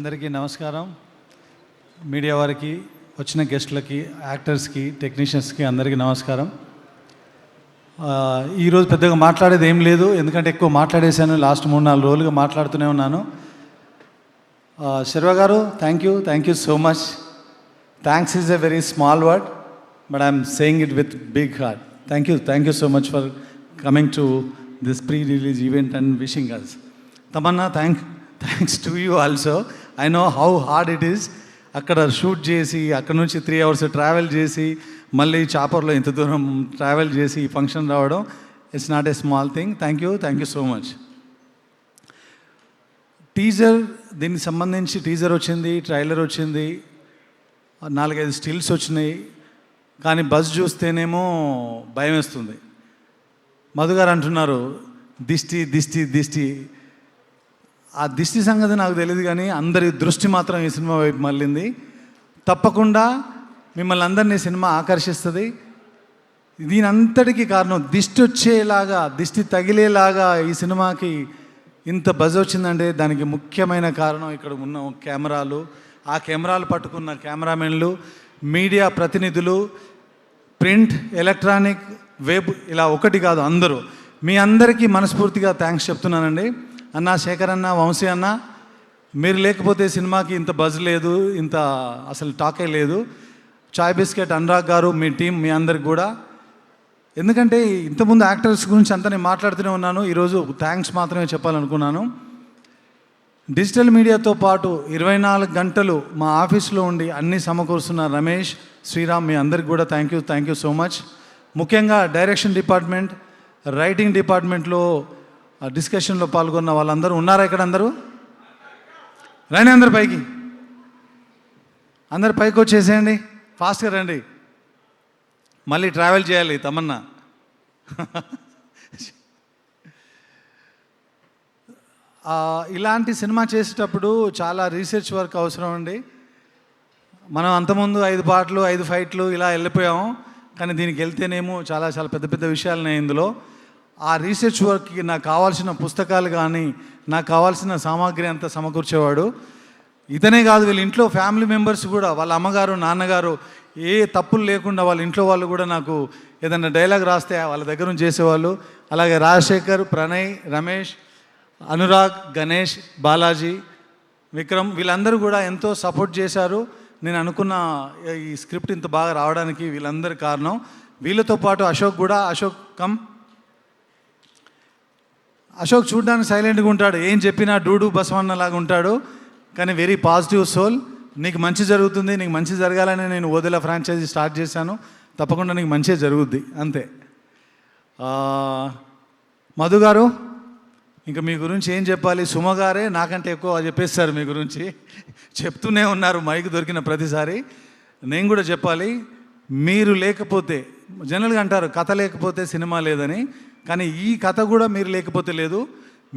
అందరికీ నమస్కారం. మీడియా వారికి, వచ్చిన గెస్టులకి, యాక్టర్స్కి, టెక్నీషియన్స్కి అందరికీ నమస్కారం. ఈరోజు పెద్దగా మాట్లాడేది ఏం లేదు, ఎందుకంటే ఎక్కువ మాట్లాడేశాను. లాస్ట్ 3-4 రోజులుగా మాట్లాడుతూనే ఉన్నాను. శర్వ గారు, thank you so much. Thanks is a very small word, but I'm saying it with big heart. Thank you so much for coming to this prerelease event and wishing us. Tamannaah, thanks to you also. I know how hard it is. అక్కడ shoot చేసి, అక్కడ నుంచి 3 hours travel చేసి, మళ్ళీ చాపర్లో ఇంత దూరం travel చేసి ఈ ఫంక్షన్ రావడం, it's not a small thing. Thank you so much. Teaser, దీనికి సంబంధించి టీజర్ వచ్చింది, ట్రైలర్ వచ్చింది, 4-5 స్టిల్స్ వచ్చినాయి. కానీ బజ్ చూస్తేనేమో భయం వేస్తుంది. మధు గారు అంటున్నారు దిష్టి. ఆ దిష్టి సంగతి నాకు తెలియదు, కానీ అందరి దృష్టి మాత్రం ఈ సినిమా వైపు మళ్ళింది. తప్పకుండా మిమ్మల్ని అందరినీ సినిమా ఆకర్షిస్తుంది. దీనంతటికీ కారణం దిష్టి వచ్చేలాగా, దిష్టి తగిలేలాగా ఈ సినిమాకి ఇంత బజ్ వచ్చిందంటే దానికి ముఖ్యమైన కారణం ఇక్కడ ఉన్న కెమెరాలు, ఆ కెమెరాలు పట్టుకున్న కెమెరామెన్లు, మీడియా ప్రతినిధులు, ప్రింట్, ఎలక్ట్రానిక్, వెబ్, ఇలా ఒకటి కాదు, అందరూ. మీ అందరికీ మనస్ఫూర్తిగా థ్యాంక్స్ చెప్తున్నానండి. అన్న శేఖర్ అన్న, వంశీ అన్న, మీరు లేకపోతే సినిమాకి ఇంత బజ్ లేదు, ఇంత అసలు టాకే లేదు. చాయ్ బిస్కెట్, అనురాగ్ గారు, మీ టీం, మీ అందరికి కూడా. ఎందుకంటే ఇంతకుముందు యాక్టర్స్ గురించి అంతా నేను మాట్లాడుతూనే ఉన్నాను, ఈరోజు థ్యాంక్స్ మాత్రమే చెప్పాలనుకున్నాను. డిజిటల్ మీడియాతో పాటు 24 గంటలు మా ఆఫీస్లో ఉండి అన్నీ సమకూరుస్తున్న రమేష్, శ్రీరామ్, మీ అందరికి కూడా థ్యాంక్ యూ సో మచ్. ముఖ్యంగా డైరెక్షన్ డిపార్ట్మెంట్, రైటింగ్ డిపార్ట్మెంట్లో డిస్కషన్లో పాల్గొన్న వాళ్ళందరూ ఉన్నారా ఇక్కడ? అందరూ రండి, అందరు పైకి వచ్చేసేయండి, ఫాస్ట్గా రండి. మళ్ళీ ట్రావెల్ చేయాలి తమన్నా. ఇలాంటి సినిమా చేసేటప్పుడు చాలా రీసెర్చ్ వర్క్ అవసరం అండి. మనం అంతకుముందు 5 పాటలు, 5 ఫైట్లు ఇలా వెళ్ళిపోయాము, కానీ దీనికి వెళ్తేనేమో చాలా పెద్ద విషయాలున్నాయి ఇందులో. ఆ రీసెర్చ్ వర్క్కి నాకు కావాల్సిన పుస్తకాలు కానీ, నాకు కావాల్సిన సామాగ్రి అంతా సమకూర్చేవాడు. ఇతనే కాదు, వీళ్ళ ఇంట్లో ఫ్యామిలీ మెంబర్స్ కూడా, వాళ్ళ అమ్మగారు, నాన్నగారు, ఏ తప్పులు లేకుండా వాళ్ళ ఇంట్లో వాళ్ళు కూడా నాకు ఏదైనా డైలాగ్ రాస్తే వాళ్ళ దగ్గర నుంచి చేసేవాళ్ళు. అలాగే రాజశేఖర్, ప్రణయ్, రమేష్, అనురాగ్, గణేష్, బాలాజీ, విక్రమ్, వీళ్ళందరూ కూడా ఎంతో సపోర్ట్ చేశారు. నేను అనుకున్న ఈ స్క్రిప్ట్ ఇంత బాగా రావడానికి వీళ్ళందరి కారణం. వీళ్ళతో పాటు అశోక్ చూడడానికి సైలెంట్గా ఉంటాడు, ఏం చెప్పినా డూడు బసవన్నలాగా ఉంటాడు, కానీ వెరీ పాజిటివ్ సోల్. నీకు మంచి జరుగుతుంది, నీకు మంచి జరగాలని నేను ఓదెల ఫ్రాంచైజీ స్టార్ట్ చేశాను, తప్పకుండా నీకు మంచి జరుగుద్ది, అంతే. మధు గారు, ఇంకా మీ గురించి ఏం చెప్పాలి? సుమ గారే నాకంటే ఎక్కువ చెప్పేస్తారు మీ గురించి, చెప్తూనే ఉన్నారు మైక్ దొరికిన ప్రతిసారి. నేను కూడా చెప్పాలి, మీరు లేకపోతే, జనరల్గా అంటారు కథ లేకపోతే సినిమా లేదని, కానీ ఈ కథ కూడా మీరు లేకపోతే లేదు.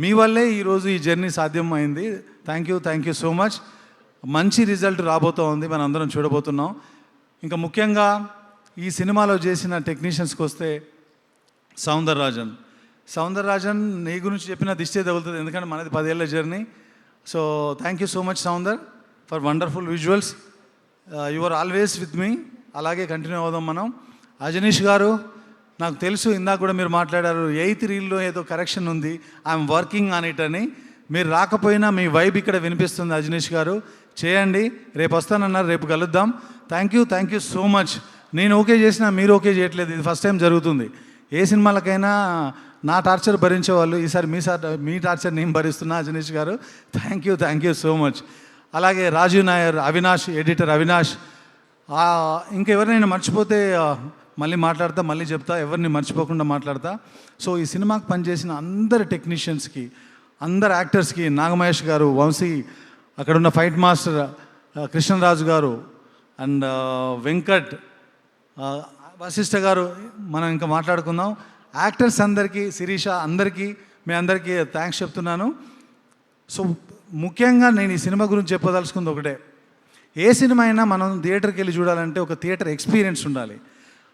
మీ వల్లే ఈరోజు ఈ జర్నీ సాధ్యం అయింది. Thank you so much. మంచి రిజల్ట్ రాబోతూ ఉంది, మనం అందరం చూడబోతున్నాం. ఇంకా ముఖ్యంగా ఈ సినిమాలో చేసిన టెక్నీషియన్స్కి వస్తే, సౌందరరాజన్, నీ గురించి చెప్పిన దిష్టే తగులుతుంది, ఎందుకంటే మనది 10 ఏళ్ళ journey. So thank you so much Soundar for wonderful visuals. You are always with me, అలాగే కంటిన్యూ అవుదాం మనం. అజనీష్ గారు, నాకు తెలుసు, ఇందాక కూడా మీరు మాట్లాడారు 8th రీల్లో ఏదో కరెక్షన్ ఉంది, ఐఎమ్ వర్కింగ్ ఆన్ ఇట్ అని. మీరు రాకపోయినా మీ వైబ్ ఇక్కడ వినిపిస్తుంది. అజనీష్ గారు చేయండి, రేపు వస్తానన్నారు, రేపు కలుద్దాం. Thank you so much. నేను ఓకే చేసినా మీరు ఓకే చేయట్లేదు, ఇది ఫస్ట్ టైం జరుగుతుంది. ఏ సినిమాలకైనా నా టార్చర్ భరించేవాళ్ళు, ఈసారి మీ టార్చర్ నేను భరిస్తున్నా. అజనీష్ గారు థ్యాంక్ యూ సో మచ్. అలాగే రాజీవ్ నాయర్, అవినాష్, ఎడిటర్ అవినాష్. ఇంకెవరినైనా మర్చిపోతే మళ్ళీ మాట్లాడతా, మళ్ళీ చెప్తా, ఎవరిని మర్చిపోకుండా మాట్లాడతా. సో ఈ సినిమాకి పనిచేసిన అందరు టెక్నీషియన్స్కి, అందరు యాక్టర్స్కి, నాగమహేష్ గారు, వంశీ, అక్కడున్న ఫైట్ మాస్టర్ కృష్ణరాజు గారు, అండ్ వెంకట్, వశిష్ఠ గారు, మనం ఇంకా మాట్లాడుకుందాం. యాక్టర్స్ అందరికీ, శిరీష, మీ అందరికీ థ్యాంక్స్ చెప్తున్నాను. సో ముఖ్యంగా నేను ఈ సినిమా గురించి చెప్పదలుచుకుంది ఒకటే, ఏ సినిమా అయినా మనం థియేటర్కి వెళ్ళి చూడాలంటే ఒక థియేటర్ ఎక్స్పీరియన్స్ ఉండాలి.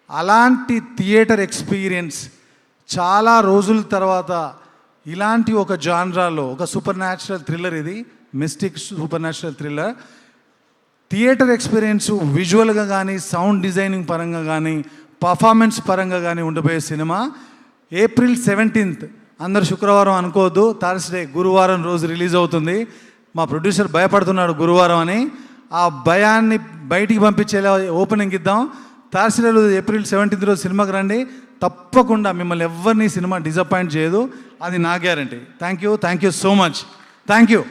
అలాంటి థియేటర్ ఎక్స్పీరియన్స్ చాలా రోజుల తర్వాత ఇలాంటి ఒక జాన్రాలో, ఒక సూపర్ న్యాచురల్ థ్రిల్లర్ ఇది mystic supernatural thriller. Theatre experience విజువల్గా కానీ, సౌండ్ డిజైనింగ్ పరంగా కానీ, పర్ఫార్మెన్స్ పరంగా కానీ ఉండిపోయే సినిమా. April 17th, అందరు శుక్రవారం అనుకోవద్దు, థర్స్డే గురువారం రోజు రిలీజ్ అవుతుంది. మా ప్రొడ్యూసర్ భయపడుతున్నాడు గురువారం అని. ఆ భయాన్ని బయటికి పంపించేలా ఓపెనింగ్ ఇద్దాం. థర్స్డే రోజు April 17th రోజు సినిమాకి రండి. తప్పకుండా మిమ్మల్ని ఎవరిని సినిమా డిసప్పాయింట్ చేయదు, అది నా guarantee. Thank you so much. Thank you.